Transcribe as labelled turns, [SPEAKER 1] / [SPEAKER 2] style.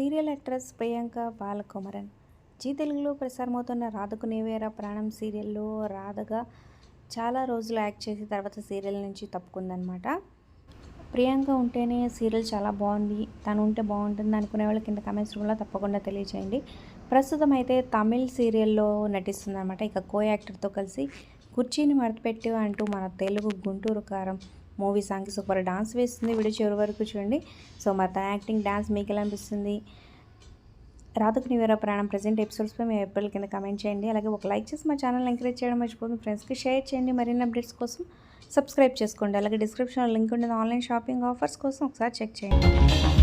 [SPEAKER 1] Serial actress Priyanka Balakumaran G తెలుగులో ప్రసారమవుతున్న రాధకు నీవేరా ప్రాణం సీరియల్లో రాధగా చాలా రోజులు యాక్ట్ చేసి తర్వాత సీరియల్ నుంచి తప్పుకుందనమాట. ప్రియాంక ఉంటేనే సీరియల్ చాలా బాగుంది, తను ఉంటే బాగుంటుంది అనుకునే వాళ్ళకి కింద కామెంట్స్ రూమ్లో తప్పకుండా తెలియచేయండి. ప్రస్తుతం అయితే తమిళ్ సీరియల్లో నటిస్తుందన్నమాట. ఇక కో యాక్టర్తో కలిసి కుర్చీని మడతపెట్టి అంటూ మన తెలుగు గుంటూరు కారం మూవీ సాంగ్కి సూపర్ డాన్స్ వేస్తుంది. వీడియో చివరి వరకు చూడండి. సో మరి తన యాక్టింగ్ డాన్స్ మీకు ఎలా అనిపిస్తుంది? రాధకు నీవేరా ప్రాణం ప్రజెంట్ ఎపిసోడ్స్పై మీ అభిప్రాయాల కింద కమెంట్ చేయండి. అలాగే ఒక లైక్ చేసి మా ఛానల్ ఎంకరేజ్ చేయడం మర్చిపోతుంది. ఫ్రెండ్స్కి షేర్ చేయండి. మరిన్ని అప్డేట్స్ కోసం సబ్స్క్రైబ్ చేసుకోండి. అలాగే డిస్క్రిప్షన్లో లింక్ ఉంటుంది. ఆన్లైన్ షాపింగ్ ఆఫర్స్ కోసం ఒకసారి చెక్ చేయండి.